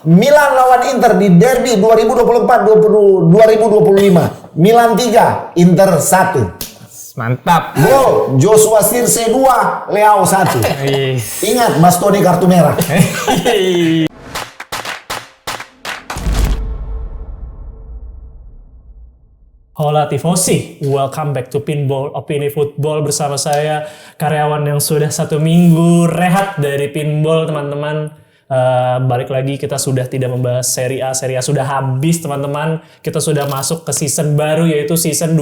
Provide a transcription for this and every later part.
Milan lawan Inter di derby 2024-2025. Milan 3, Inter 1. Mantap. Gol Joshua Zirkzee 2, Leao 1. Ingat Bastoni kartu merah. Hola Tifosi, welcome back to Pinball Opini Football bersama saya, karyawan yang sudah 1 minggu rehat dari Pinball, teman-teman. Balik lagi, kita sudah tidak membahas Serie A sudah habis, teman-teman. Kita sudah masuk ke season baru, yaitu season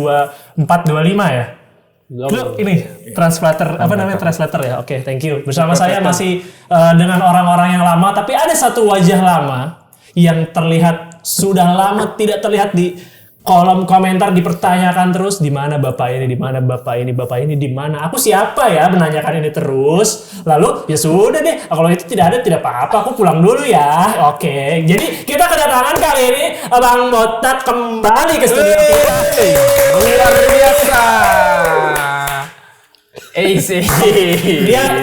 24-25 ya. Loh, ini translator, apa namanya translator ya? Oke, thank you. Bersama saya masih dengan orang-orang yang lama, tapi ada satu wajah lama yang terlihat sudah lama tidak terlihat di kolom komentar, dipertanyakan terus, di mana bapak ini, di mana bapak ini, di mana? Aku siapa ya menanyakan ini terus? Lalu ya sudah deh, kalau itu tidak ada tidak apa-apa, aku pulang dulu ya. Oke, jadi kita kedatangan kali ini Bang Botak kembali ke studio kita. Luar biasa. Dia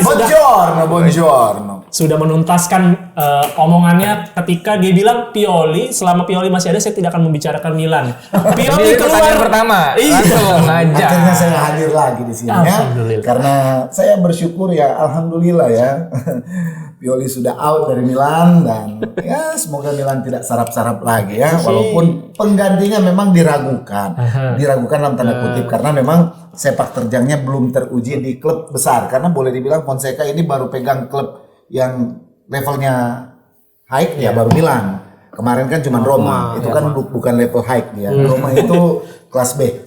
Buongiorno. sudah menuntaskan omongannya ketika dia bilang Pioli, selama Pioli masih ada saya tidak akan membicarakan Milan. Pioli Ini pertanyaan pertama. Langsung aja. Akhirnya saya hadir lagi di sini ya. Karena saya bersyukur ya, alhamdulillah ya. Pioli sudah out dari Milan dan ya semoga Milan tidak sarap-sarap lagi ya. Walaupun penggantinya memang diragukan. Diragukan dalam tanda kutip karena memang sepak terjangnya belum teruji di klub besar. Karena boleh dibilang Fonseca ini baru pegang klub yang levelnya high ya baru Milan. Kemarin kan cuma Roma. Itu kan bukan level high dia. Roma itu kelas B.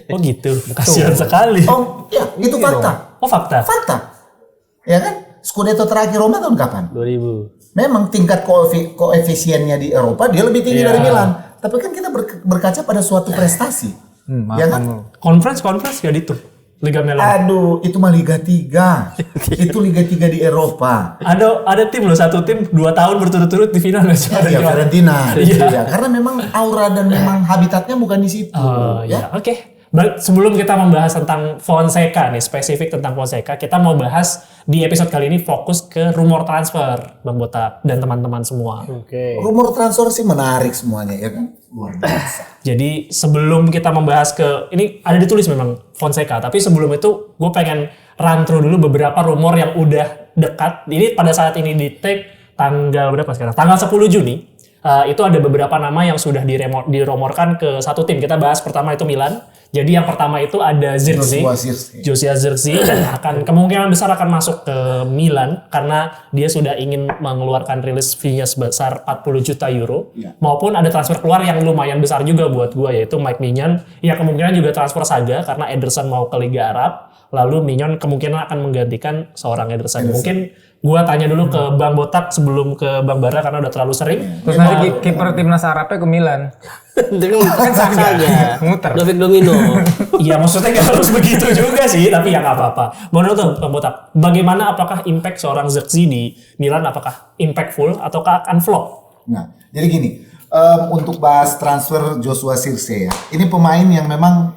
Oh gitu, kasihan sekali. Oh ya, itu fakta. Oh fakta. Fakta. Ya kan? Scudetto terakhir Roma tahun kapan? 2000. Memang tingkat koefisiennya di Eropa dia lebih tinggi dari Milan. Tapi kan kita berkaca pada suatu prestasi. Ya kan? Conference gak itu. Liga Milan. Aduh, itu mah Liga 3. Itu Liga 3 di Eropa. Ada tim loh, satu tim 2 tahun berturut-turut di final nggak sih? Ya, Fiorentina. Ya, karena memang aura dan memang habitatnya bukan di situ. Ya, oke. Sebelum kita membahas tentang Fonseca nih, spesifik tentang Fonseca, kita mau bahas di episode kali ini fokus ke rumor transfer, Bang Botak dan teman-teman semua. Oke. Rumor transfer sih menarik semuanya ya kan? Luar biasa. Jadi sebelum kita membahas ini ada ditulis memang Fonseca, tapi sebelum itu gue pengen run through dulu beberapa rumor yang udah dekat. Ini pada saat ini di tag tanggal berapa sekarang? Tanggal 10 Juni. Itu ada beberapa nama yang sudah dirumorkan ke satu tim. Kita bahas pertama itu Milan. Jadi yang pertama itu ada Zirkzee, Joshua Zirkzee, dan akan kemungkinan besar akan masuk ke Milan karena dia sudah ingin mengeluarkan rilis fee-nya sebesar 40 juta euro. Maupun ada transfer keluar yang lumayan besar juga buat gua, yaitu Mike Maignan. Ya kemungkinan juga transfer saga karena Ederson mau ke Liga Arab. Lalu Maignan kemungkinan akan menggantikan seorang Ederson. Mungkin gua tanya dulu ke Bang Botak sebelum ke Bang Bara karena udah terlalu sering. Terus nanti kiper timnas Arabnya ke Milan. Kan saja Muter. David Domino. Iya, maksudnya nggak harus begitu juga sih, tapi ya nggak apa-apa. Menurut tuh Bang Botak, bagaimana, apakah impact seorang Zirkzee di Milan, apakah impactful ataukah akan flop? Nah, jadi gini, untuk bahas transfer Joshua Zirkzee ya, ini pemain yang memang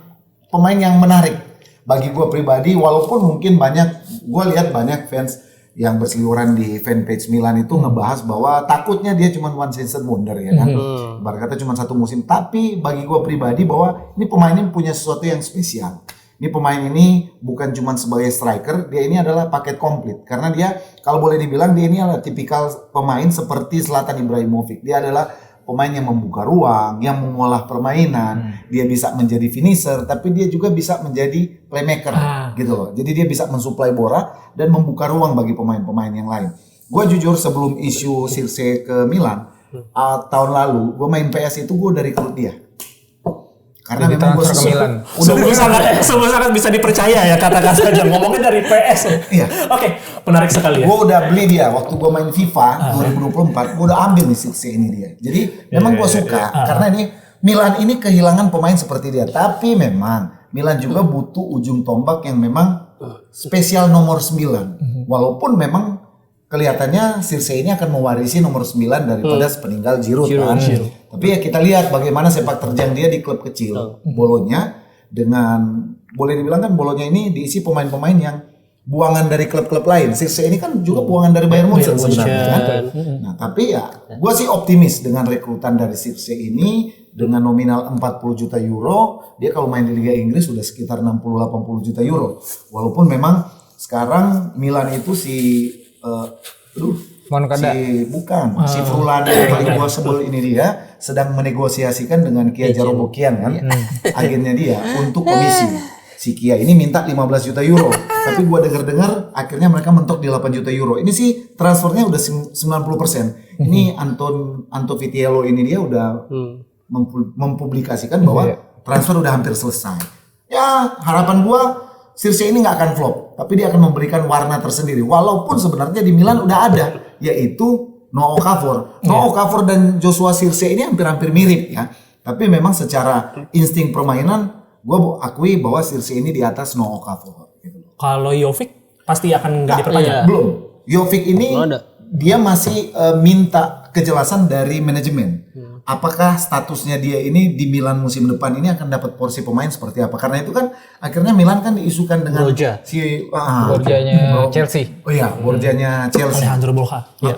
pemain yang menarik bagi gue pribadi, walaupun mungkin gue lihat banyak fans yang berseliweran di fanpage Milan itu ngebahas bahwa takutnya dia cuma one season wonder ya kan, ibarat kata cuma satu musim. Tapi bagi gue pribadi bahwa ini pemain ini punya sesuatu yang spesial. Ini pemain ini bukan cuma sebagai striker, dia ini adalah paket komplit. Karena dia kalau boleh dibilang dia ini adalah tipikal pemain seperti Zlatan Ibrahimovic. Dia adalah pemain yang membuka ruang, yang mengolah permainan, dia bisa menjadi finisher, tapi dia juga bisa menjadi playmaker gitu loh. Jadi dia bisa mensuplai bola dan membuka ruang bagi pemain-pemain yang lain. Gue jujur sebelum isu Zirkzee ke Milan tahun lalu, gue main PS itu gue udah rekrut dia. Karena jadi memang gue ke Milan. Sungguh sangat bisa dipercaya ya kata-kata aja ngomongnya dari PS. Iya. Oke, menarik sekali ya. Gue udah beli dia waktu gue main FIFA 2024, gue udah ambil nih Zirkzee ini dia. Jadi memang gue suka karena ini Milan ini kehilangan pemain seperti dia. Tapi memang Milan juga butuh ujung tombak yang memang spesial nomor 9. Walaupun memang kelihatannya Zirkzee ini akan mewarisi nomor 9 daripada sepeninggal Giroud kan. Tapi ya kita lihat bagaimana sepak terjang dia di klub kecil. Bolonya dengan boleh dibilang kan Bolonya ini diisi pemain-pemain yang buangan dari klub-klub lain. Circe ini kan juga buangan dari Bayern Munchen sebenarnya kan. Nah, tapi ya gue sih optimis dengan rekrutan dari Circe ini dengan nominal 40 juta euro, dia kalau main di Liga Inggris sudah sekitar 60-80 juta euro. Walaupun memang sekarang Milan itu si Moncada. si Frulan yang paling gua sebel ini dia sedang menegosiasikan dengan Kia Jarobokian kan, agennya dia untuk komisi. Si Kia ini minta 15 juta euro, tapi gua dengar akhirnya mereka mentok di 8 juta euro. Ini sih transfernya udah 90%. Ini Anto Vitiello ini dia udah mempublikasikan bahwa transfer udah hampir selesai. Ya harapan gua Circe ini nggak akan flop, tapi dia akan memberikan warna tersendiri. Walaupun sebenarnya di Milan udah ada, yaitu Noah Okafor. Noah Okafor dan Joshua Circe ini hampir-hampir mirip ya. Tapi memang secara insting permainan, gue akui bahwa Circe ini di atas Noah Okafor. Gitu. Kalau Jovic pasti akan nggak diperpanjang. Belum. Jovic ini dia masih minta kejelasan dari manajemen. Apakah statusnya dia ini di Milan musim depan ini akan dapat porsi pemain seperti apa? Karena itu kan akhirnya Milan kan diisukan dengan Borjanya Chelsea. Oh iya, Borjanya Chelsea. Alejandro Borja. Ya.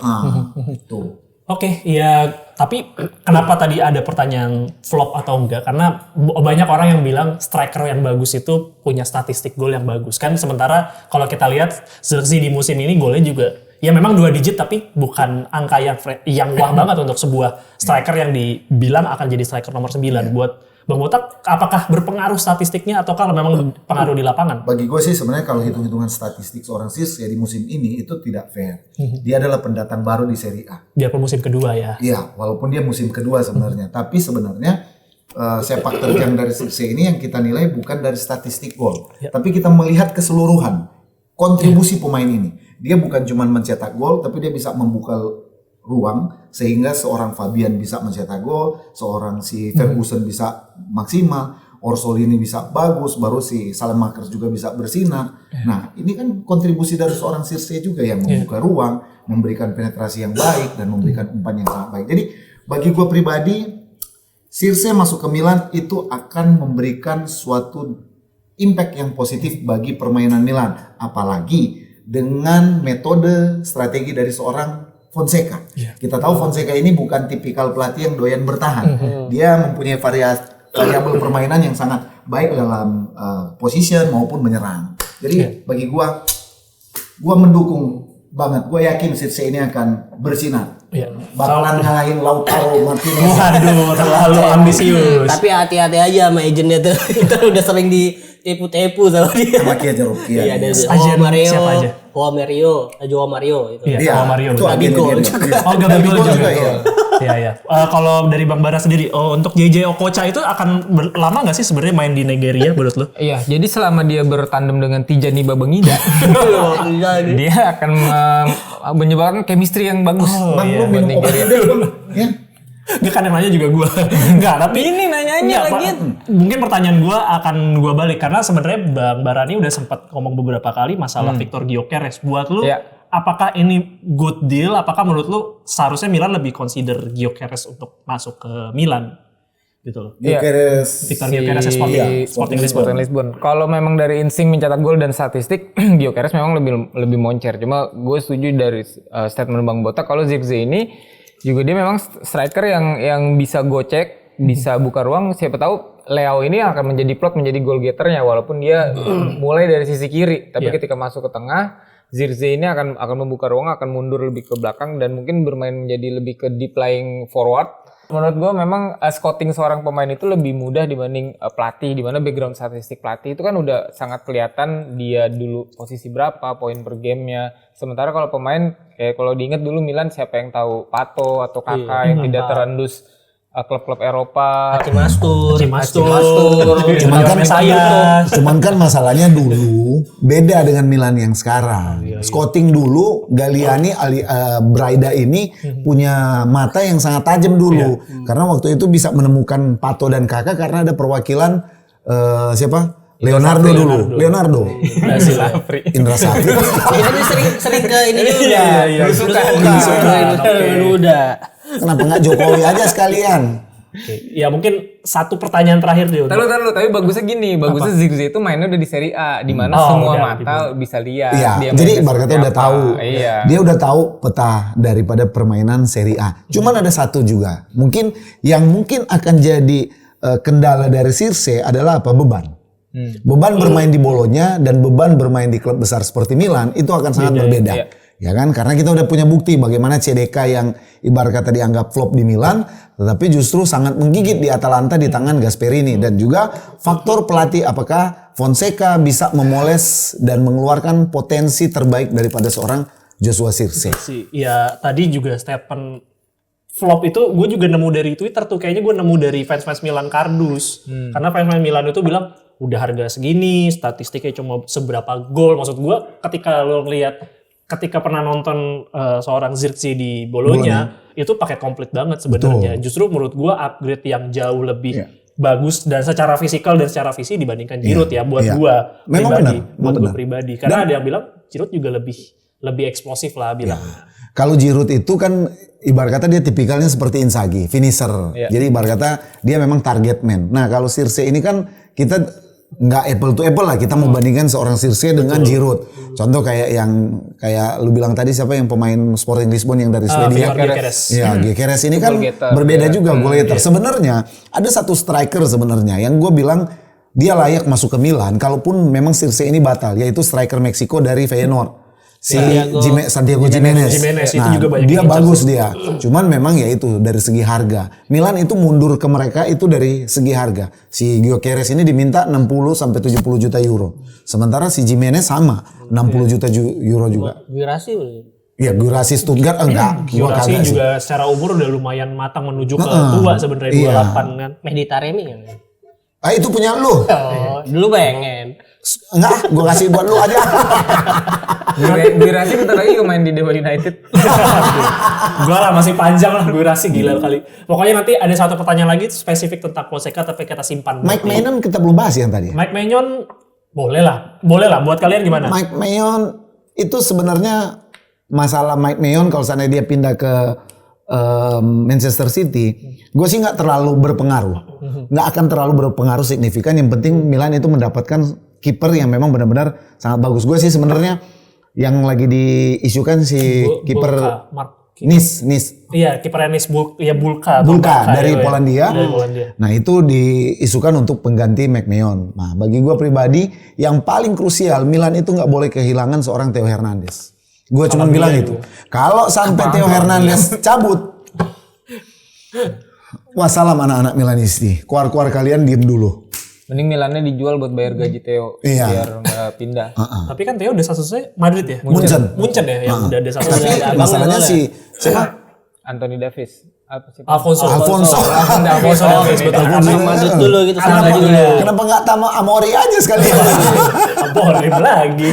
Itu. Oke, ya tapi kenapa tadi ada pertanyaan flop atau enggak? Karena banyak orang yang bilang striker yang bagus itu punya statistik gol yang bagus kan. Sementara kalau kita lihat Zirkzee di musim ini golnya juga ya memang 2 digit tapi bukan angka yang wah banget untuk sebuah striker yang dibilang akan jadi striker nomor 9. Buat Bang Botak, apakah berpengaruh statistiknya atau kalau memang pengaruh di lapangan? Bagi gue sih sebenarnya kalau hitung-hitungan statistik seorang Circe di musim ini itu tidak fair. Dia adalah pendatang baru di Serie A. Biarpun musim kedua ya. Iya, walaupun dia musim kedua sebenarnya. Tapi sebenarnya sepak terjang dari Circe ini yang kita nilai bukan dari statistik gol. Tapi kita melihat keseluruhan kontribusi pemain ini. Dia bukan cuma mencetak gol, tapi dia bisa membuka ruang sehingga seorang Fabian bisa mencetak gol, seorang si Ferguson bisa maksimal, Orsolini bisa bagus, baru si Salemaker juga bisa bersinar. Nah, ini kan kontribusi dari seorang Circe juga yang membuka ruang, memberikan penetrasi yang baik dan memberikan umpan yang sangat baik. Jadi bagi gue pribadi, Circe masuk ke Milan itu akan memberikan suatu impact yang positif bagi permainan Milan, apalagi dengan metode strategi dari seorang Fonseca. Kita tahu Fonseca ini bukan tipikal pelatih yang doyan bertahan. Dia mempunyai variabel permainan yang sangat baik dalam position maupun menyerang. Jadi bagi gua mendukung banget. Gua yakin Circe ini akan bersinar. Bakalan ngalahin Lautaro Martinez. Waduh, terlalu ambisius. Tapi hati-hati aja sama agennya tuh. Kita udah sering ditipu-tipu sama dia. Sama Kia Jarokian. Iya, ada Agen Mario, siapa aja? Joao Mario itu. Iya, sama Mario. Itu Gabigol agennya juga. dia. Oh, Gabigol juga. Iya. Iya. Kalau dari Bang Bara sendiri, untuk JJ Okocha itu akan lama nggak sih sebenarnya main di Nigeria menurut lo? Iya, jadi selama dia bertandem dengan Tijani Babangida, dia akan menyebabkan chemistry yang bagus. Bang, lu buat minum obat Nigeria. udah, Bang. Ya. Gak kan yang nanya juga gue. Enggak, tapi Ini nanyanya lagi. Mungkin pertanyaan gue akan gue balik karena sebenarnya Bang Barani udah sempat ngomong beberapa kali masalah Victor Gyökeres. Buat lu, apakah ini good deal? Apakah menurut lu seharusnya Milan lebih consider Gyökeres untuk masuk ke Milan? Gitu loh. Gyökeres. Victor Gyökeres Sporting Lisbon. Kalau memang dari insting mencetak gol dan statistik, Gyökeres memang lebih moncer. Cuma gue setuju dari statement Bang Botak kalau Zirkzee ini juga dia memang striker yang bisa gocek, bisa buka ruang. Siapa tahu Leao ini akan menjadi plot, menjadi goal getternya walaupun dia mulai dari sisi kiri. Tapi ketika masuk ke tengah, Zirkzee ini akan membuka ruang, akan mundur lebih ke belakang dan mungkin bermain menjadi lebih ke deep lying forward. Menurut gue memang scouting seorang pemain itu lebih mudah dibanding pelatih, di mana background statistik pelatih itu kan udah sangat kelihatan dia dulu posisi berapa, poin per gamenya. Sementara kalau pemain kayak kalau diingat dulu Milan siapa yang tahu Pato atau Kakak yang tidak terendus klub-klub Eropa. Mastur. Cuman kan masalahnya dulu beda dengan Milan yang sekarang. Scouting dulu Galliani, Braida ini punya mata yang sangat tajam dulu. Karena waktu itu bisa menemukan Pato dan Kakak karena ada perwakilan siapa? Leonardo. Indra Safri. Kita sering ke ini juga. Iya. Udah. Kenapa nggak Jokowi aja sekalian? Oke. Ya mungkin satu pertanyaan terakhir deh. Tahu, tapi bagusnya gini, bagusnya Zirkzee itu mainnya udah di Serie A, di mana semua mata bisa lihat. Iya, dia jadi mainnya ibarat kata seperti udah apa. tahu. Iya. Dia udah tahu peta daripada permainan Serie A. Cuman ada satu juga, mungkin akan jadi kendala dari Sirse adalah apa? Beban. Beban bermain di Bolonya dan beban bermain di klub besar seperti Milan itu akan sangat berbeda. Iya. Ya kan, karena kita udah punya bukti bagaimana CDK yang ibarat kata dianggap flop di Milan, tetapi justru sangat menggigit di Atalanta di tangan Gasperini. Dan juga faktor pelatih, apakah Fonseca bisa memoles dan mengeluarkan potensi terbaik daripada seorang Joshua Zirkzee. Ya tadi juga statement flop itu gue juga nemu dari Twitter tuh, kayaknya gue nemu dari fans Milan kardus. Karena fans Milan itu bilang udah harga segini, statistiknya cuma seberapa gol. Maksud gue ketika lo ngeliat, ketika pernah nonton seorang Zirkzee di Bolonya, itu paket komplit banget sebenarnya. Justru menurut gue upgrade yang jauh lebih bagus dan secara fisikal dan secara visi dibandingkan Giroud ya buat gue pribadi. Buat gue pribadi. Karena ada yang bilang Giroud juga lebih eksplosif lah bilang. Kalau Giroud itu kan ibarat kata dia tipikalnya seperti Inzaghi, finisher. Jadi ibarat kata dia memang target man. Nah kalau Zirkzee ini kan kita nggak apple to apple lah, kita mau bandingkan seorang Zirkzee dengan Giroud. Contoh kayak lu bilang tadi siapa yang pemain Sporting Lisbon yang dari Swedia? Gyökeres. Ya, Gyökeres ini kan Goalgetter, berbeda juga goalgetter. Sebenarnya ada satu striker sebenarnya yang gue bilang dia layak masuk ke Milan kalaupun memang Zirkzee ini batal, yaitu striker Meksiko dari Feyenoord. Santiago Giménez. Itu Nah, juga banyak dia bagus dia. Cuman memang ya itu dari segi harga. Milan itu mundur ke mereka itu dari segi harga. Si Gyökeres ini diminta 60 sampai 70 juta euro. Sementara si Giménez sama 60 juta euro juga. Guirassy Ya, Guirassy Stuttgart enggak. Gua Guirassy kagak sih. juga secara umur udah lumayan matang menuju ke tua sebenarnya 28 kan. Mehdi Taremi kan. Itu punya lu. Oh, dulu pengen. Enggak, gua kasih buat lu aja. Guirassy bentar lagi main di Dewa United. Gua lah masih panjang lah Guirassy gila kali. Pokoknya nanti ada satu pertanyaan lagi spesifik tentang Fonseca tapi kita simpan. Mike Maignan kita belum bahas yang tadi. Mike Maignan boleh lah buat kalian gimana? Mike Maignan itu sebenarnya masalah Mike Maignan kalau seandainya dia pindah ke Manchester City, gue sih nggak terlalu berpengaruh, nggak akan terlalu berpengaruh signifikan. Yang penting Milan itu mendapatkan kiper yang memang benar-benar sangat bagus. Gue sih sebenarnya yang lagi diisukan si kiper Nice. Iya, kiper Nice Bulka dari Polandia. Dari Polandia. Nah itu diisukan untuk pengganti Mike Maignan. Nah bagi gue pribadi yang paling krusial Milan itu nggak boleh kehilangan seorang Theo Hernandez. Gue cuma bilang itu. Kalau sampai Theo Hernandez cabut, wassalam anak-anak Milanisti. Keluar kalian diem dulu. Mending Milannya dijual buat bayar gaji Theo biar nggak pindah. Tapi kan Theo udah statusnya Madrid ya? Munchen ya yang udah ada statusnya. Masalahnya si siapa? Anthony Davis. Apa sih? Alfonso Davies, betul. Madrid dulu gitu sama dulu. Kenapa nggak tamu Amori aja sekalian? Boleh lagi.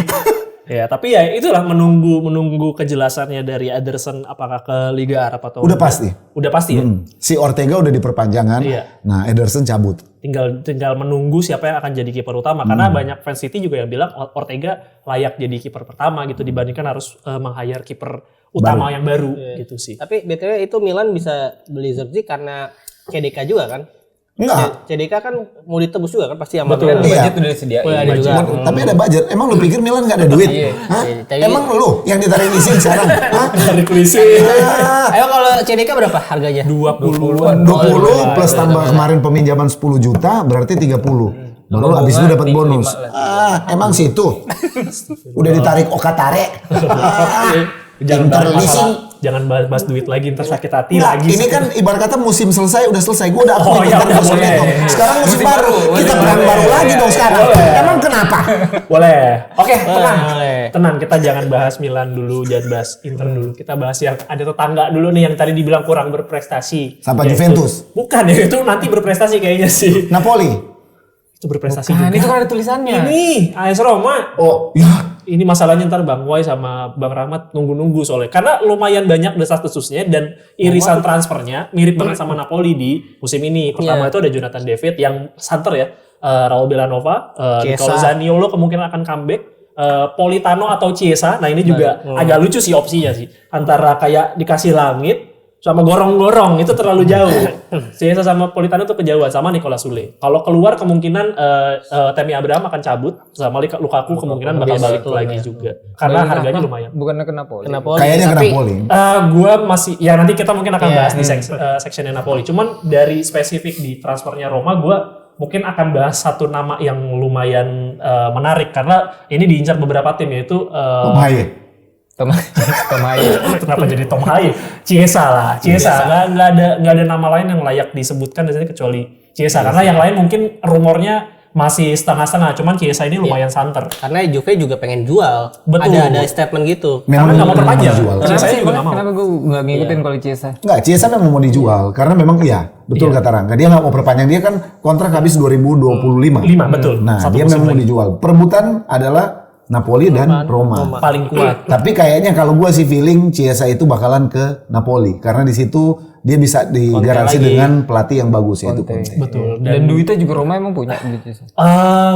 Ya, tapi ya itulah menunggu kejelasannya dari Ederson apakah ke Liga Arab atau Udah pasti. Udah pasti ya. Si Ortega udah diperpanjangan. Iya. Nah, Ederson cabut. Tinggal menunggu siapa yang akan jadi kiper utama karena banyak fans City juga yang bilang Ortega layak jadi kiper pertama gitu dibandingkan harus meng-hire kiper utama yang baru gitu sih. Tapi BTW itu Milan bisa beli Zirkzee karena CDK juga kan? Enggak. CDK kan mau ditebus juga kan pasti sama Betul. Milan. Budget udah disediain. Ada juga. Tapi ada budget. Emang lu pikir Milan nggak ada duit? Hah? Tapi- Emang lu yang ditarik isin sekarang? Hah? Dari klise. Ayo kalau CDK berapa harganya? 20-an. 20 plus tambah kemarin peminjaman 10 juta berarti 30. Baru habis itu dapat bonus. Emang situ. Udah ditarik Okatare. Jangan bahas Interleasing. jangan bahas duit lagi ntar sakit hati Nah, lagi. ini kan ibarat kata musim selesai, udah selesai. Gue udah Oh, akui iya, tentang musim boleh. itu. Sekarang musim baru. Kita musim perang baru. baru lagi dong sekarang. Emang kenapa? Boleh. Oke, tenang. boleh. Tenang, kita jangan bahas Milan dulu, jangan bahas Inter dulu. Kita bahas yang ada tetangga dulu nih yang tadi dibilang kurang berprestasi. Sampai Yaitu- Juventus. Bukan ya, itu nanti berprestasi kayaknya sih. Napoli. Itu berprestasi Nah, juga. ini kan ada tulisannya. Ini AS Roma. Oh, ya. Ini masalahnya ntar Bang Wai sama Bang Rahmat nunggu-nunggu soalnya. Karena lumayan banyak desas-desusnya dan irisan transfernya mirip banget sama Napoli di musim ini. Pertama itu ada Jonathan David yang santer ya. Raul Belanova, Nicolo Zaniolo kemungkinan akan comeback. Politano atau Chiesa. Nah ini juga agak lucu sih opsinya sih. Antara kayak dikasih langit sama gorong-gorong itu terlalu jauh. Chiesa sama Politano tuh kejauhan sama Nicolas Sule. Kalau keluar kemungkinan Tammy Abraham akan cabut sama Lukaku kemungkinan bakal balik lagi juga. Karena harganya lumayan. Bukannya ke Napoli. Kayaknya ke Napoli. Gua masih ya nanti kita mungkin akan bahas di sectionnya Napoli. Cuman dari spesifik di transfernya Roma, gua mungkin akan bahas satu nama yang lumayan menarik karena ini diincar beberapa tim yaitu Tom Haye. Tom Haye. Kenapa jadi Tom Haye? Chiesa lah, Chiesa. Nggak ada nama lain yang layak disebutkan di sini kecuali Chiesa. Karena yang lain mungkin rumornya masih setengah-setengah. Cuman Chiesa ini lumayan santer. Karena Juve juga pengen jual. Betul. Ada statement gitu. Karena nggak mau perpanjang. dijual. Chiesa juga nggak mau. Kenapa gue nggak ngikutin kalau Chiesa? Enggak, Chiesa memang mau dijual karena memang betul kata Rangga. Dia nggak mau perpanjang, dia kan kontrak habis 2025. 5 betul. Nah, Satu dia musim memang mau lagi. dijual. Perebutan adalah Napoli dan Roma. Paling kuat. Tapi kayaknya kalau gua sih feeling Chiesa itu bakalan ke Napoli karena di situ dia bisa digaransi dengan pelatih yang bagus yaitu Conte. Betul. Dan duitnya juga Roma emang punya beli Chiesa.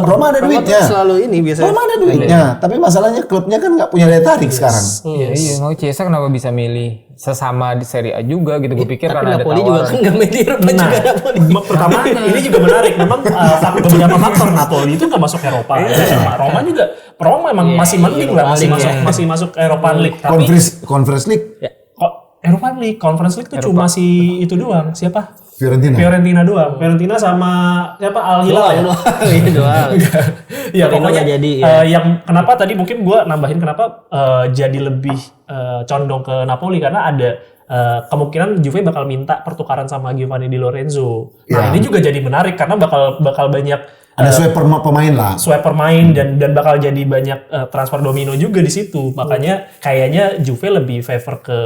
Roma ada duitnya. Selalu ini biasanya. Roma ada duitnya, tapi masalahnya klubnya kan nggak punya daya tarik sekarang. Iya, mau Chiesa kenapa bisa milih sesama di Serie A juga gitu? Gue pikir Tapi karena ada Napoli juga tawaran. kan nggak main di Eropa Nah, juga Napoli. pertama ini juga menarik. Memang beberapa faktor Napoli itu nggak masuk Eropa. Roma juga, Roma memang masih mending lah, masih masuk Eropa League. Tapi Conference League Eropa League, Conference League itu cuma si itu doang. Siapa? Fiorentina doang. Fiorentina sama siapa? Al Hilal. Ya Torino pokoknya nggak jadi, yang kenapa tadi mungkin gue nambahin kenapa jadi lebih condong ke Napoli karena ada kemungkinan Juve bakal minta pertukaran sama Giovanni Di Lorenzo. Nah, ini juga jadi menarik karena bakal banyak ada swiper pemain lah. swiper main dan bakal jadi banyak transfer domino juga di situ. Makanya kayaknya Juve lebih favor ke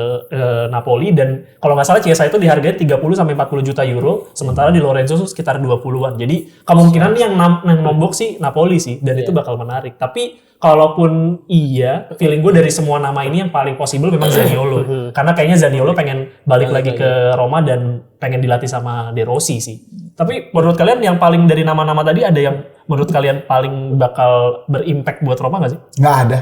Napoli dan kalau nggak salah Chiesa itu dihargai 30 sampai 40 juta euro, sementara Di Lorenzo sekitar 20-an. Jadi kemungkinan yang nombok sih Napoli sih dan itu bakal menarik. Tapi kalaupun iya, feeling gue dari semua nama ini yang paling possible memang Zaniolo. Karena kayaknya Zaniolo pengen balik lagi ke Roma dan pengen dilatih sama De Rossi sih. Tapi menurut kalian yang paling dari nama-nama tadi ada yang menurut kalian paling bakal berimpact buat Roma nggak sih? Nggak ada.